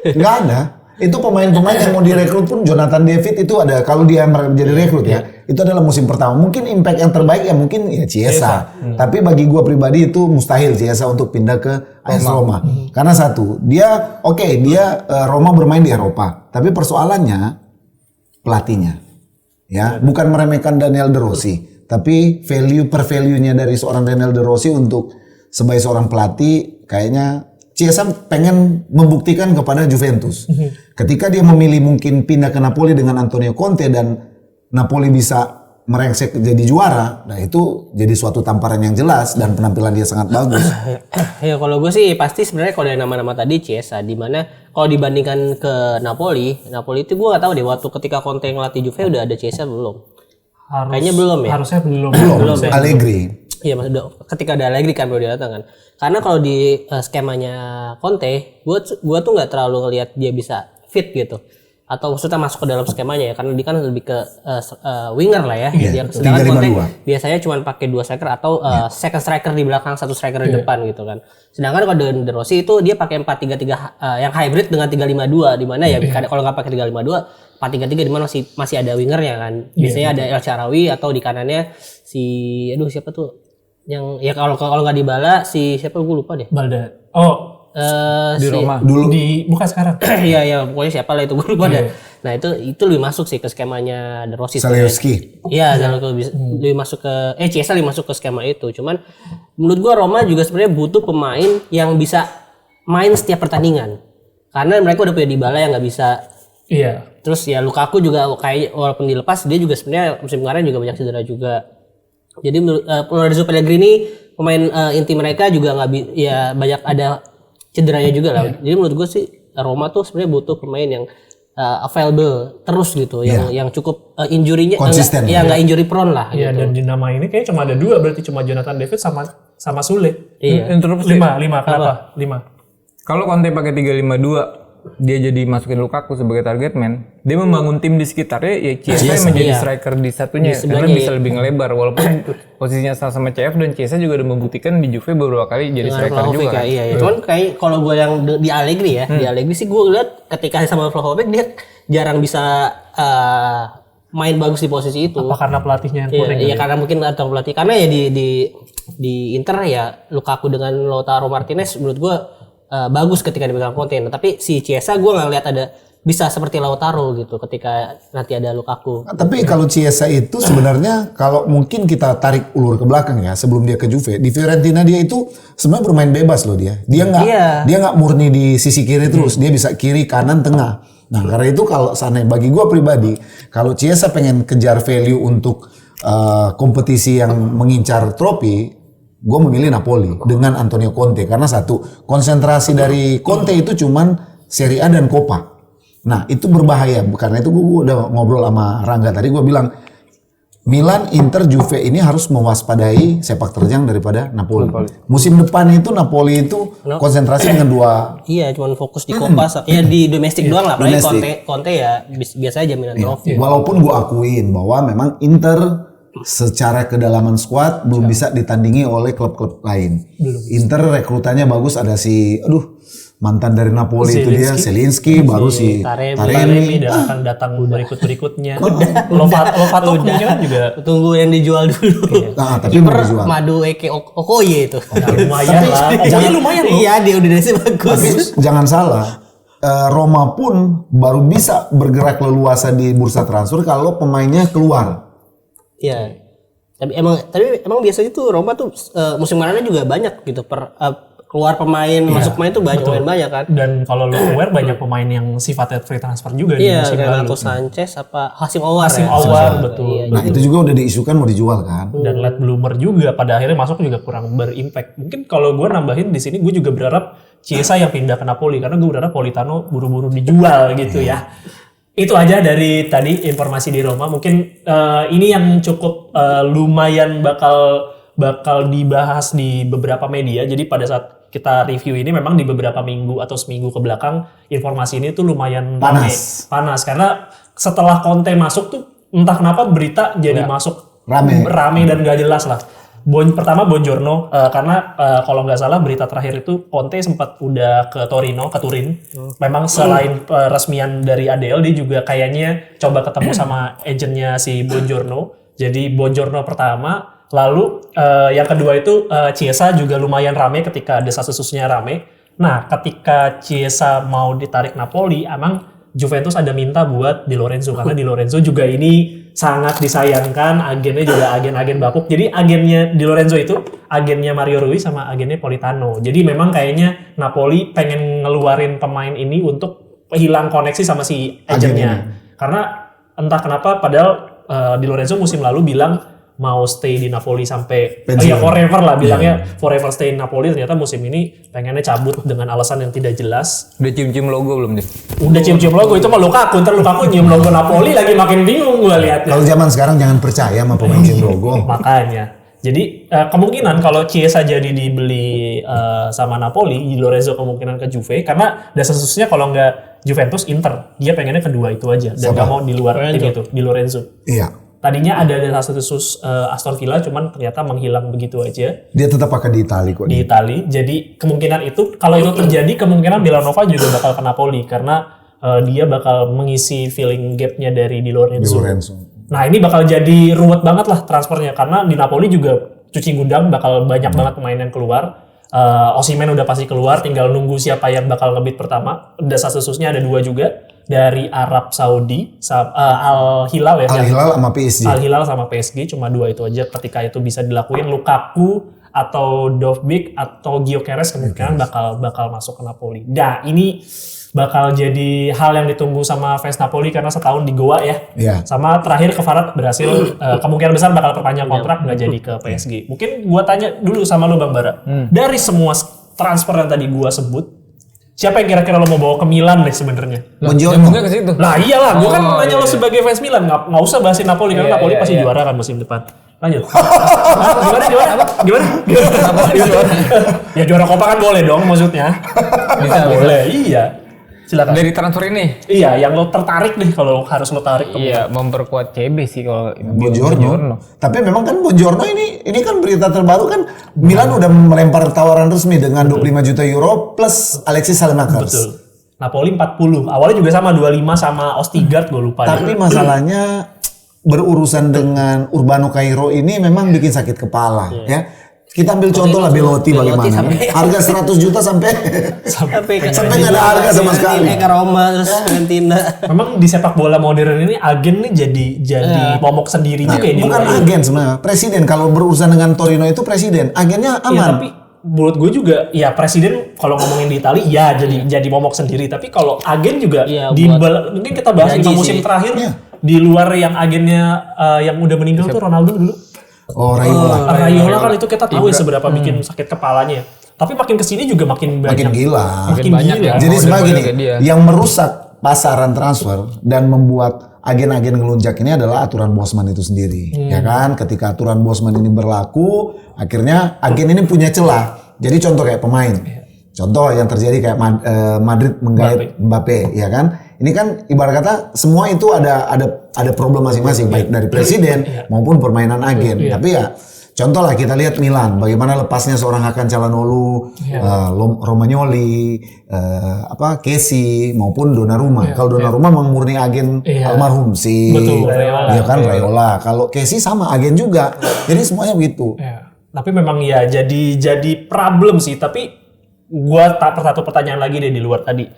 Nggak ada. Itu pemain-pemain yang mau direkrut pun Jonathan David itu ada. Kalau dia menjadi rekrut ya, itu adalah musim pertama. Mungkin impact yang terbaik ya mungkin ya Chiesa. Tapi bagi gua pribadi itu mustahil Chiesa untuk pindah ke AS Roma. Karena satu, dia Roma bermain di Eropa. Tapi persoalannya pelatihnya. Ya, bukan meremehkan Daniel De Rossi, tapi value-nya dari seorang Daniel De Rossi untuk sebagai seorang pelatih kayaknya Chiesa pengen membuktikan kepada Juventus. Ketika dia memilih mungkin pindah ke Napoli dengan Antonio Conte dan Napoli bisa merengsek jadi juara, nah itu jadi suatu tamparan yang jelas dan penampilan dia sangat bagus. Ya kalau gue sih pasti sebenarnya kalau dari nama-nama tadi Chiesa, di mana kalau dibandingkan ke Napoli itu gue nggak tahu deh waktu ketika Conte ngelatih Juve udah ada Chiesa belum? Kayaknya belum ya. Harusnya belum. Belum. Allegri. Iya maksudnya ketika ada Allegri kan baru dia datang kan. Karena kalau di skemanya Conte, gua tuh nggak terlalu ngelihat dia bisa fit gitu. Atau maksudnya masuk ke dalam skemanya ya, karena dia kan lebih ke winger lah ya. Iya, Sedangkan Conte 3-5-2. biasanya cuma pakai 2 striker atau second striker di belakang, 1 striker di depan gitu kan. Sedangkan kalau De Rossi itu dia pakai 4-3-3 yang hybrid dengan 3-5-2 di mana ya kalau nggak pakai 3-5-2 4-3-3 di mana masih ada wingernya kan. Biasanya ada El Shaarawy atau di kanannya si siapa tuh yang ya kalau nggak Dybala si siapa gue lupa deh. Balda. Di Roma. Dulu Bukan sekarang. Iya pokoknya siapa lah itu gue lupa deh. Nah itu lebih masuk sih ke skemanya De Rossi. Zalewski. Iya, lebih masuk ke Chiesa lebih masuk ke skema itu. Cuman menurut gua Roma juga sebenarnya butuh pemain yang bisa main setiap pertandingan. Karena mereka udah punya Dybala yang nggak bisa. Iya. Terus ya Lukaku juga kayak walaupun dilepas dia juga sebenarnya musim kemarin juga banyak cedera juga. Jadi Lorenzo Pellegrini pemain inti mereka juga banyak ada cederanya juga lah. Jadi menurut gue sih Roma tuh sebenarnya butuh pemain yang available terus gitu, yang cukup injury-nya konsisten. nggak injury prone lah. Iya, Gitu. dan di nama ini kayaknya cuma ada 2 berarti cuma Jonathan David sama Sule. Iya. Interupsi. 5 kenapa? 5. Kalau Conte pakai 352, dia jadi masukin Lukaku sebagai target man. Dia membangun tim di sekitarnya, ya Chiesa yang menjadi striker di satunya, karena bisa lebih ngelebar. Walaupun posisinya sama CF dan Chiesa juga udah membuktikan di Juve beberapa kali jadi striker juga. Kan? Iya. Cuman kayak kalau gue yang di Allegri ya, di Allegri sih gue lihat ketika sama Vlahovic dia jarang bisa main bagus di posisi itu. Apa karena pelatihnya yang Iya, kurang? iya, karena mungkin atau pelatih, karena ya di Inter ya Lukaku dengan Lautaro Martinez menurut gua bagus ketika dipegang Conte. Nah, tapi si Chiesa gua nggak lihat ada bisa seperti Lautaro gitu ketika nanti ada Lukaku. Tapi kalau Chiesa itu sebenarnya kalau mungkin kita tarik ulur ke belakang ya, sebelum dia ke Juve, di Fiorentina dia itu sebenarnya bermain bebas loh dia. Dia nggak murni di sisi kiri terus, dia bisa kiri, kanan, tengah. Nah, karena itu kalau seandainya bagi gua pribadi, kalau Chiesa pengen kejar value untuk kompetisi yang mengincar trofi, gue memilih Napoli dengan Antonio Conte karena satu, konsentrasi dari Conte itu cuman Serie A dan Coppa. Nah, itu berbahaya. Karena itu gue udah ngobrol sama Rangga tadi, gue bilang Milan, Inter, Juve ini harus mewaspadai sepak terjang daripada Napoli. Musim depan itu Napoli itu konsentrasi dengan dua. Iya, cuma fokus di Coppa, ya di domestik doang lah. Apalagi Conte ya biasanya jaminan trofi. Walaupun gue akuin bahwa memang Inter secara kedalaman skuad belum bisa ditandingi oleh klub-klub lain. Inter rekrutannya bagus, ada si mantan dari Napoli itu dia Zelinski, baru si Taremi dan akan datang berikut-berikutnya. Lovato mungkin juga tunggu yang dijual dulu. Nah, tapi belum dijual. Madu Eke Okoye itu. Lumayan lah. Jangan lumayan loh. Iya, dia udah bagus. Jangan salah, Roma pun baru bisa bergerak leluasa di bursa transfer kalau pemainnya keluar. Iya. Tapi emang biasanya tuh Roma tuh musim kemarin juga banyak gitu keluar pemain, masuk pemain tuh banyak kan. Dan kalau lo aware banyak pemain yang sifatnya free transfer juga di Iya, musim Renato lalu. Sanchez apa Hasim Aouar. Betul. Nah, itu juga udah diisukan mau dijual kan. Dan late bloomer juga pada akhirnya masuk juga kurang berimpact. Mungkin kalau gue nambahin di sini gue juga berharap Chiesa yang pindah ke Napoli karena gue berharap Politano buru-buru dijual gitu ya. Itu aja dari tadi informasi di Roma. Mungkin ini yang cukup lumayan bakal dibahas di beberapa media. Jadi pada saat kita review ini memang di beberapa minggu atau seminggu ke belakang informasi ini tuh lumayan panas karena setelah Conte masuk tuh entah kenapa berita jadi masuk rame dan gak jelas lah. Pertama Buongiorno karena kalau nggak salah berita terakhir itu Conte sempat udah ke Turin. Memang selain peresmian dari ADL dia juga kayaknya coba ketemu sama agennya si Buongiorno. Jadi Buongiorno pertama. Lalu yang kedua itu Chiesa juga lumayan rame ketika desas-desusnya rame. Nah, ketika Chiesa mau ditarik Napoli, emang Juventus ada minta buat Di Lorenzo karena Di Lorenzo juga ini sangat disayangkan, agennya juga agen-agen bapuk. Jadi agennya Di Lorenzo itu agennya Mario Rui sama agennya Politano. Jadi memang kayaknya Napoli pengen ngeluarin pemain ini untuk hilang koneksi sama si agennya. Karena entah kenapa padahal Di Lorenzo musim lalu bilang mau stay di Napoli sampai forever lah bilangnya forever stay in Napoli, ternyata musim ini pengennya cabut dengan alasan yang tidak jelas. Udah cium-cium logo belum dia? Udah cium-cium logo itu mah Lukaku, ntar Lukaku nyium logo Napoli lagi makin bingung gue liatnya. Kalau zaman sekarang jangan percaya sama pemain cium logo. Makanya. Jadi kemungkinan kalau Chiesa jadi dibeli sama Napoli, Di Lorenzo kemungkinan ke Juve karena dasar-dasarnya kalau nggak Juventus, Inter, dia pengennya kedua itu aja dan nggak mau di luar tim itu, Di Lorenzo. Iya. Tadinya ada desas-desus Aston Villa, cuman ternyata menghilang begitu aja. Dia tetap akan di Itali kok. Di Itali. Jadi kemungkinan itu, kalau itu terjadi, kemungkinan Villanova juga bakal ke Napoli karena dia bakal mengisi filling gap-nya dari Di Lorenzo. Nah ini bakal jadi ruwet banget lah transfernya karena di Napoli juga cuci gudang, bakal banyak banget pemain yang keluar. Osimhen udah pasti keluar, tinggal nunggu siapa yang bakal ngebit pertama. Desas-desusnya ada 2 juga. Dari Arab Saudi, Al Hilal ya. Al Hilal sama PSG. Al Hilal sama PSG, cuma 2 itu aja. Ketika itu bisa dilakuin, Lukaku atau Dovbyk atau Gyökeres kemungkinan bakal masuk ke Napoli. Nah ini bakal jadi hal yang ditunggu sama fans Napoli karena setahun di Goa ya. Sama terakhir Kvarat berhasil kemungkinan besar bakal perpanjang kontrak, nggak jadi ke PSG. Mungkin gua tanya dulu sama lu Bang Bara. Dari semua transfer yang tadi gua sebut, siapa yang kira-kira lo mau bawa ke Milan deh sebenarnya? Buongiorno. Ke situ. Lah iyalah, gue kan nanya lo sebagai fans Milan, nggak usah bahasin Napoli karena Napoli pasti juara kan musim depan. Lanjut. Gimana? Ya juara Copa kan boleh dong maksudnya. Bisa. Boleh, iya. Silakan. Dari transfer ini? Iya, yang lo tertarik nih kalau harus lo tarik ke Iya, memperkuat CB sih kalau Buongiorno. Tapi memang kan Buongiorno ini kan berita terbaru kan Milan udah melempar tawaran resmi dengan 25 juta euro plus Alexis Saelemaekers. Betul. Napoli 40. Awalnya juga sama 25 sama Ostigard gue lupa. Tapi masalahnya berurusan dengan Urbano Cairo ini memang bikin sakit kepala ya. Kita ambil contoh lah Belotti bagaimana. sampai- Harga 100 juta sampai Sampai nggak ada harga sama sekali. Ke Roma terus Fiorentina. Memang di sepak bola modern ini agen nih jadi momok sendiri juga ya di Bukan luar. agen sebenarnya, presiden. Kalau berurusan dengan Torino itu presiden, agennya Ya, aman. tapi menurut gue juga ya presiden kalau ngomongin di Itali ya jadi momok sendiri. Tapi kalau agen juga Iya, mungkin kita bahas 5 gaji musim sih. terakhir Iya. di luar yang agennya yang udah meninggal tuh Ronaldo dulu. Oh, Raiola. Raiola kan itu kita tahu ya seberapa bikin sakit kepalanya. Tapi makin kesini juga makin banyak. Makin gila. Makin banyak gila. ya. Jadi Order sebagai kayak gini, dia. yang merusak pasaran transfer dan membuat agen-agen ngelunjak ini adalah aturan Bosman itu sendiri, ya kan? Ketika aturan Bosman ini berlaku, akhirnya agen ini punya celah. Jadi contoh kayak pemain, contoh yang terjadi kayak Madrid menggait Mbappe, ya kan? Ini kan ibarat kata semua itu ada problem masing-masing, baik dari presiden maupun permainan agen. Tapi ya contoh lah kita lihat Milan, bagaimana lepasnya seorang Hakan Calhanoglu, Romagnoli, Kessi maupun Donnarumma. Kalau Donnarumma memang murni agen almarhum si, Betul, Raiola. ya kan Raiola. Kalau Kessi sama agen juga. Jadi semuanya begitu. Ya. Tapi memang ya jadi problem sih. Tapi gua satu pertanyaan lagi deh di luar tadi.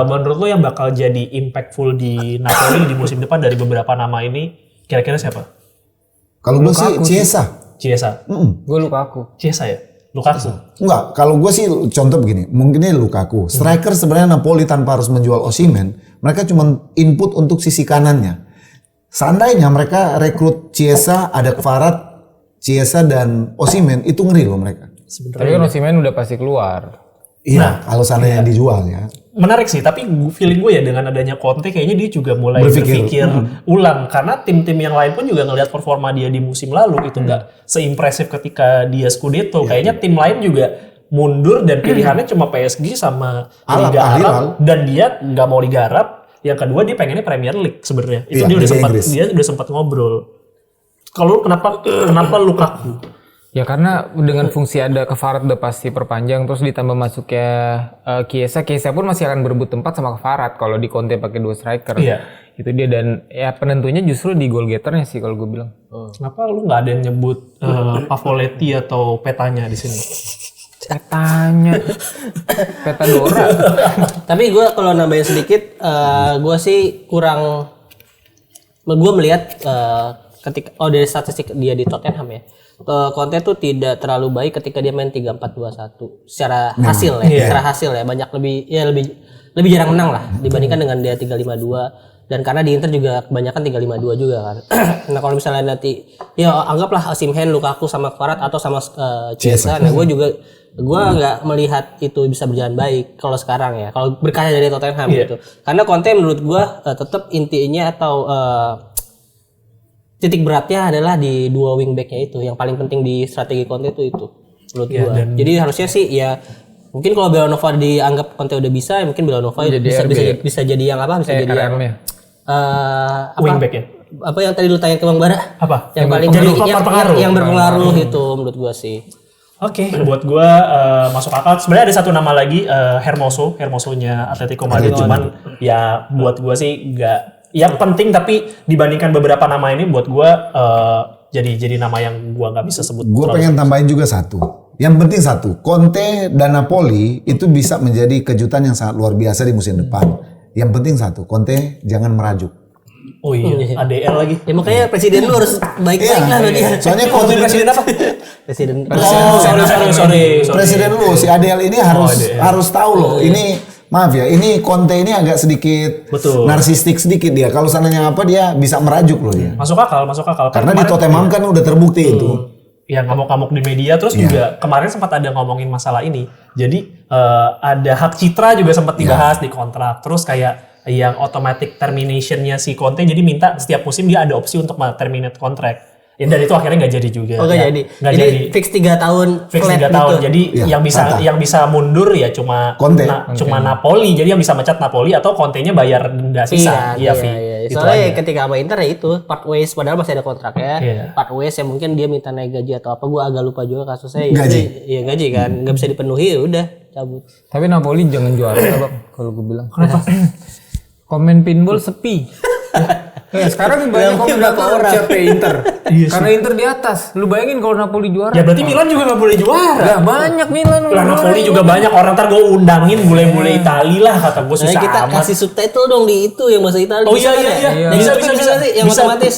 Menurut lo yang bakal jadi impactful di Napoli di musim depan dari beberapa nama ini kira-kira siapa? Kalau gue sih Chiesa. Chiesa. Gue Lukaku. Chiesa ya? Lukaku. Enggak, kalau gue sih contoh begini, mungkin ini Lukaku. Striker sebenarnya Napoli tanpa harus menjual Osimhen, mereka cuma input untuk sisi kanannya. Seandainya mereka rekrut Chiesa, ada Kvarat, Chiesa dan Osimhen, itu ngeri loh mereka. Tapi kan Osimhen udah pasti keluar. Iya, kalau seandainya dijual ya. Menarik sih, tapi feeling gue ya dengan adanya Conte kayaknya dia juga mulai Berpikir. berpikir ulang. Karena tim-tim yang lain pun juga ngelihat performa dia di musim lalu itu nggak seimpresif ketika dia Scudetto. Kayaknya tim lain juga mundur dan pilihannya cuma PSG sama Liga Al Arab Hilal. dan dia nggak mau Liga Arab. Yang kedua dia pengennya Premier League sebenarnya. Itu Iya, dia udah sempat ngobrol. Kalau kenapa Lukaku? Ya karena dengan fungsi ada Kvarat udah pasti perpanjang, terus ditambah masuknya Chiesa pun masih akan berebut tempat sama Kvarat kalau di Conte pakai 2 striker. Iya. Itu dia, dan ya penentunya justru di goal getternya sih kalau gue bilang. Kenapa lu nggak ada yang nyebut Pavoletti atau petanya di sini? Petanya, peta Dora. Tapi gue kalau nambahin sedikit, gue sih kurang, gue melihat ketika dari statistik dia di Tottenham ya, Conte tuh tidak terlalu baik ketika dia main 3-4-2-1 secara hasil ya, secara hasil ya banyak lebih jarang menang lah dibandingkan dengan dia 3-5-2, dan karena di Inter juga kebanyakan 3-5-2 juga kan. Nah kalau misalnya nanti ya anggaplah Osimhen, Lukaku sama Kvarat atau sama Chiesa, nah gue nggak melihat itu bisa berjalan baik kalau sekarang ya, kalau berkaca dari Tottenham gitu. Karena Conte menurut gue tetap intinya atau titik beratnya adalah di 2 wingbacknya itu. Yang paling penting di strategi Conte itu menurut gue. Jadi harusnya sih ya mungkin kalau Belanova dianggap Conte udah bisa, ya mungkin Belanova bisa jadi yang apa? Bisa jadi yang Wingback ya? Apa yang tadi lu tanya ke Bang Bara? Apa? Yang paling jadi yang berpengaruh itu menurut gue sih. Oke, buat gue masuk akal. Sebenarnya ada satu nama lagi, Hermoso-nya Atletico Madrid. Cuman ya buat gue sih nggak, ya penting tapi dibandingkan beberapa nama ini buat gue jadi nama yang gue nggak bisa sebut. Gue pengen tambahin juga satu. Yang penting satu, Conte dan Napoli itu bisa menjadi kejutan yang sangat luar biasa di musim depan. Yang penting satu, Conte jangan merajuk. Oh iya, ADL lagi. Ya makanya presiden lu harus baik-baik lah lo dia. Soalnya Conte presiden apa? Presiden. Sorry. Presiden lu si ADL ini harus tahu loh. Ini maaf ya, ini Conte ini agak sedikit narsistik sedikit dia. Kalau sananya apa dia bisa merajuk loh dia. Masuk akal. Karena di Tottenham kan udah terbukti itu. Ya ngamuk-ngamuk di media, terus juga kemarin sempat ada ngomongin masalah ini. Jadi ada hak citra juga sempat dibahas di kontrak. Terus kayak yang automatic termination-nya si Conte, jadi minta setiap musim dia ada opsi untuk terminate kontrak. Ya, dan itu akhirnya nggak jadi juga. Oh nggak jadi. Jadi fix 3 tahun. Fix 3 tahun. Jadi yang bisa mundur ya cuma Conte. Napoli. Jadi yang bisa mecat Napoli atau Conte-nya bayar denda sisa. Iya. Iya, soalnya ketika sama Inter ya itu part ways padahal masih ada kontraknya. Iya. Part ways yang mungkin dia minta naik gaji atau apa, gua agak lupa juga kasusnya. Gaji. Iya gaji kan, nggak bisa dipenuhi ya udah cabut. Tapi Napoli jangan juara lah, Bang, kalau gue bilang. Kenapa? Komen pinball sepi. Ya, sekarang banyak komentator siapa Inter. Karena Inter di atas. Lu bayangin kalau Napoli juara. Ya berarti Milan juga nggak boleh juara. Lah banyak Milan. Lah Napoli juga banyak orang, ntar gue undangin bule-bule Itali lah, kata gue Nah, susah kita amat. kasih subtitle dong di itu yang bahasa Italia. Oh Bisa iya kan iya ya? iya. Nah, bisa sih yang otomatis.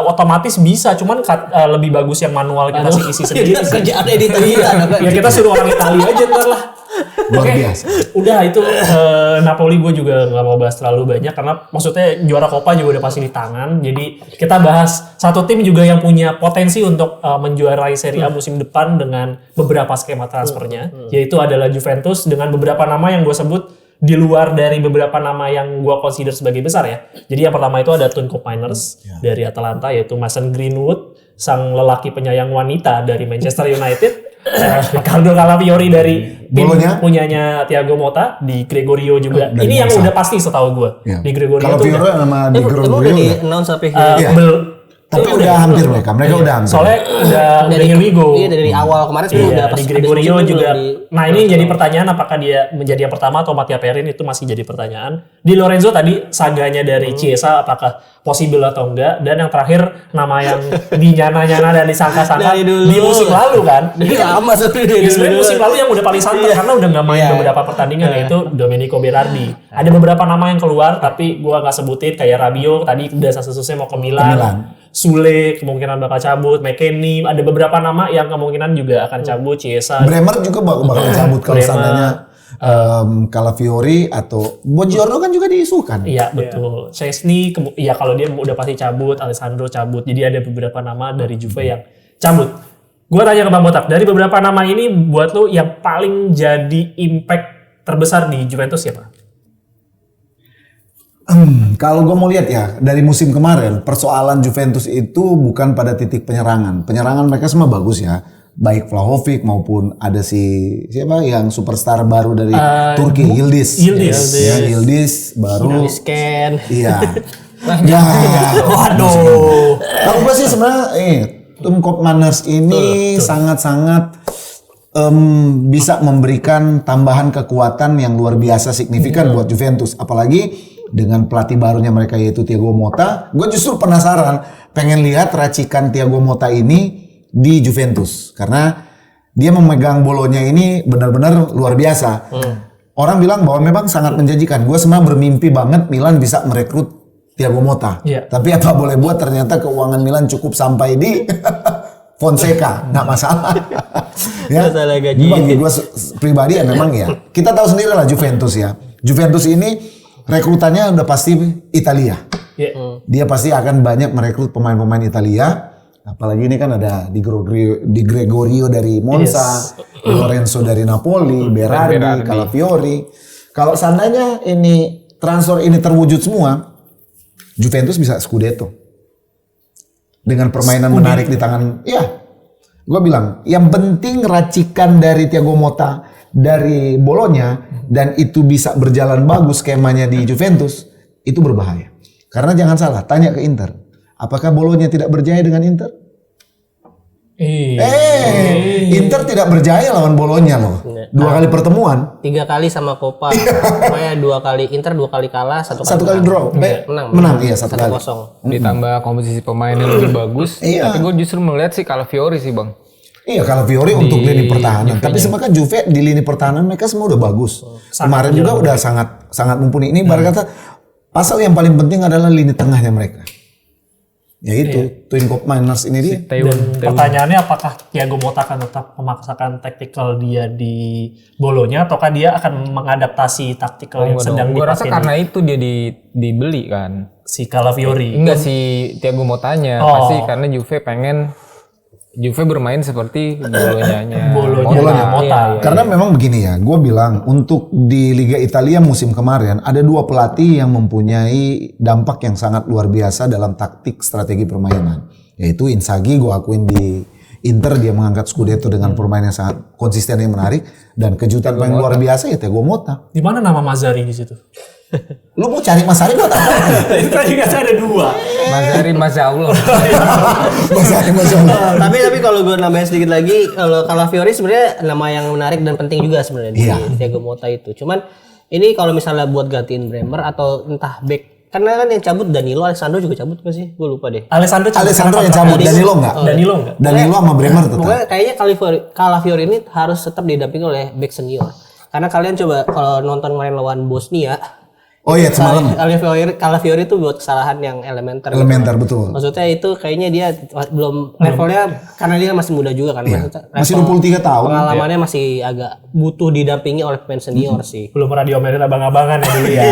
Otomatis bisa, cuman lebih bagus yang manual kita sih isi sendiri. Kita kerjaan editor kita. Ya kita suruh orang Italia aja ntar lah. Luar Oke, biasa. udah itu Napoli gue juga nggak mau bahas terlalu banyak karena maksudnya juara Coppa juga udah pasti di tangan. Jadi kita bahas satu tim juga yang punya potensi untuk menjuarai Serie A musim depan dengan beberapa skema transfernya, yaitu adalah Juventus dengan beberapa nama yang gue sebut di luar dari beberapa nama yang gue consider sebagai besar ya. Jadi yang pertama itu ada Tunco Miners dari Atalanta, yaitu Mason Greenwood, sang lelaki penyayang wanita dari Manchester United. Ricardo Calafiori dari tim Bolonya? punyanya Thiago Motta, di Gregorio juga. Dari Ini yang Barca. udah pasti setahu gue. Ya. Di Gregorio Kalau tuh Fiore sama Di Emang udah Gregorio di udah. announce sampai Iya. Tapi udah hampir mereka udah hampir. Soalnya udah here we go. Iya dari awal kemarin sebenarnya udah Iya, pas di habis Gregorio musim juga. belum Nah ini jadi pertanyaan apakah dia menjadi yang pertama atau Mattia Perin, itu masih jadi pertanyaan. Di Lorenzo tadi saganya dari Chiesa apakah possible atau enggak. Dan yang terakhir nama yang dinyana-nyana dan disangka-sangka Dari dulu. di musim lalu kan. Jadi lama sebenarnya Ya, sebenarnya musim lalu yang udah paling santai karena udah nggak main beberapa pertandingan, yaitu Domenico Berardi. Ada beberapa nama yang keluar tapi gua nggak sebutin, kayak Rabiot tadi udah susah-susah mau ke Milan. Sule kemungkinan bakal cabut, McKennie, ada beberapa nama yang kemungkinan juga akan cabut, Chiesa. Bremer juga bakal cabut kalau Bremer. seandainya Calafiori atau Buongiorno kan juga diisukan. Iya betul. Chesney, ya kalau dia udah pasti cabut, Alessandro cabut. Jadi ada beberapa nama dari Juve yang cabut. Gue tanya ke Bang Botak, dari beberapa nama ini buat lo yang paling jadi impact terbesar di Juventus siapa? Kalau gue mau lihat ya dari musim kemarin, persoalan Juventus itu bukan pada titik penyerangan. Penyerangan mereka semua bagus ya, baik Vlahovic maupun ada siapa yang superstar baru dari Turki, Yildiz. Ya, Yildiz baru. scan. Iya. Ya. Waduh. Kalau gue sih sebenarnya Tunco Miners ini sangat-sangat bisa memberikan tambahan kekuatan yang luar biasa signifikan buat Juventus, apalagi dengan pelatih barunya mereka yaitu Thiago Motta. Gue justru penasaran, pengen lihat racikan Thiago Motta ini di Juventus karena dia memegang bolonya ini benar-benar luar biasa. Orang bilang bahwa memang sangat menjanjikan. Gue sebenarnya bermimpi banget Milan bisa merekrut Thiago Motta. Iya. Tapi apa boleh buat, ternyata keuangan Milan cukup sampai di Fonseca, nggak masalah. Ya, Masalah gaji. bagi gue pribadi ya memang ya. Kita tahu sendiri lah Juventus ya. Juventus ini rekrutannya udah pasti Italia. Yeah. Dia pasti akan banyak merekrut pemain-pemain Italia. Apalagi ini kan ada Di Gregorio dari Monza, Di Lorenzo dari Napoli, Berardi, Calafiori. Kalau seandainya ini transfer ini terwujud semua, Juventus bisa Scudetto. Dengan permainan menarik di tangan, ya. Gue bilang, yang penting racikan dari Thiago Motta dari Bolonya dan itu bisa berjalan bagus skemanya di Juventus, itu berbahaya. Karena jangan salah, tanya ke Inter, apakah Bolonya tidak berjaya dengan Inter? Inter tidak berjaya lawan Bolonya loh. 2 kali pertemuan. 3 kali sama Coppa. Pokoknya 2 kali Inter, 2 kali kalah, 1 Kali draw. Menang iya 1 kali. 1-0. Ditambah komposisi pemain yang lebih bagus. Iya. Tapi gue justru melihat sih Calafiori sih, Bang. Iya, Calafiori untuk lini pertahanan. Tapi sebenarnya Juve di lini pertahanan mereka semua udah bagus. Kemarin juga udah sangat mumpuni. Ini ibarat kata pasal yang paling penting adalah lini tengahnya mereka. Ya itu, Tunco Miners ini dia. Dan pertanyaannya apakah Thiago Motta akan tetap memaksakan taktikal dia di Bolonya ataukah dia akan mengadaptasi taktikal yang sedang Gue rasa dipakai karena itu dia dibeli kan. si Calafiori. Enggak si Thiago Mottanya, pasti karena Juve bermain seperti Bolonya. Bolonya Motta. Karena memang begini ya, gue bilang untuk di Liga Italia musim kemarin ada 2 pelatih yang mempunyai dampak yang sangat luar biasa dalam taktik strategi permainan. Yaitu Inzaghi, gue akuin di Inter dia mengangkat Scudetto dengan permainan yang sangat konsisten yang menarik, dan kejutan paling luar biasa ya Thiago Motta. Di mana nama Mazzari di situ? Lu mau cari Mas Ari buat apa? Itu tadi kata ada 2. Mas Ari, Masya Allah. Mas Ari Mas Ari. Tapi kalau gue nambahin sedikit lagi, kalau Calafiori sebenarnya nama yang menarik dan penting juga sebenarnya di Iya. Thiago Motta itu. Cuman ini kalau misalnya buat gantiin Bremer atau entah back, karena kan yang cabut Danilo, Alessandro juga cabut nggak sih? Gue lupa deh. Alessandro yang cabut, Danilo enggak? Danilo enggak? Danilo sama Bremer tetap. Pokoknya kayaknya Calafiori ini harus tetap didampingi oleh back senior. Karena kalian coba kalau nonton main lawan Bosnia, Oh iya semalam. Calafiori itu buat kesalahan yang elementer. Elementer betul. Maksudnya itu kayaknya dia belum levelnya karena dia masih muda juga kan. Maksudnya Masih level 23 tahun. Pengalamannya masih agak butuh didampingi oleh pemain senior sih. Belum pernah diomelin abang-abangan ya dulu ya.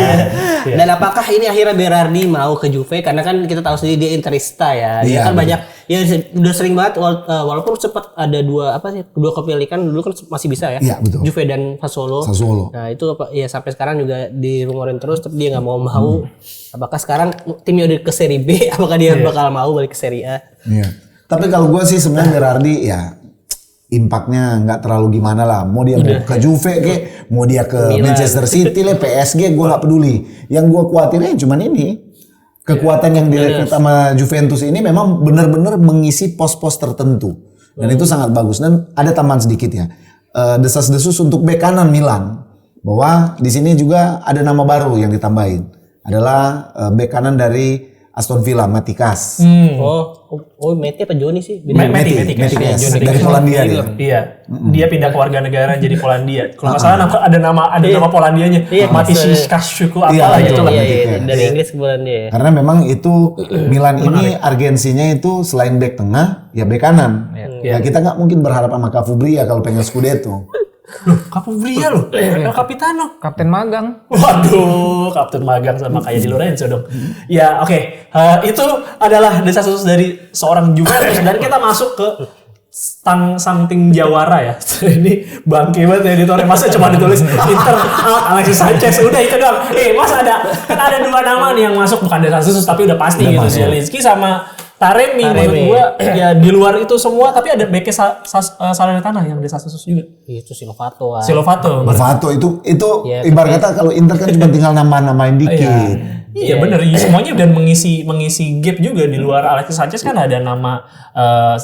Iya. Dan apakah ini akhirnya Berardi mau ke Juve? Karena kan kita tahu sendiri dia Interista ya. Dia Iya, kan betul. banyak ya udah sering banget walaupun sempat ada dua kepemilikan dulu kan masih bisa ya. Iya, betul. Juve dan Sassuolo. Sassuolo. Nah itu ya sampai sekarang juga dirumorin terus tapi dia nggak mau. Apakah sekarang timnya udah ke Serie B? Apakah dia bakal mau balik ke Serie A? Iya. Tapi kalau gue sih sebenarnya Berardi ya impactnya nggak terlalu gimana lah. Mau dia ke Juve ke, mau dia ke Manchester City le, PSG gue nggak peduli. Yang gue khawatirnya cuman ini kekuatan yang direkrut sama Juventus ini memang benar-benar mengisi pos-pos tertentu dan itu sangat bagus. Dan ada tambahan sedikit ya, desas-desus untuk bek kanan Milan bahwa di sini juga ada nama baru yang ditambahin adalah bek kanan dari Aston Villa, Matikas. Oh, Mete apa Joni sih? Matikas dari Polandia dia. Iya, dia pindah ke warga negara jadi Polandia. Kalau nggak salah ada nama Polandianya, Matysius Kaszuku apalah Iya, gitu lah. Matikas. Dari Inggris kemudian dia. Karena memang itu Milan ini argensinya itu selain bek tengah ya bek kanan. Ya kita nggak mungkin berharap sama Cavubria kalau pengen Scudetto. Cavubria loh, El Capitano. Kapten magang. Waduh, kapten magang sama kayak di Lorenzo dong. Ya oke. Itu adalah desas-desus dari seorang Juventus dan kita masuk ke sang tim jawara ya. Ini bangke banget ya editornya. Masa cuma ditulis Inter out Alexis Sanchez udah itu doang. Masa ada 2 nama nih yang masuk bukan desas-desus tapi udah pasti gitu. Zielinski sama Taremi menurut gua ya di luar itu semua tapi ada beke Salernitana yang desas-desus juga. Itu Silvato. Silvato. Bervato itu Ya, ibarat kata kalau Inter kan cuma tinggal nama-namain dikit. Iya bener, semuanya dan mengisi gap juga di luar Alexis Sanchez kan ada nama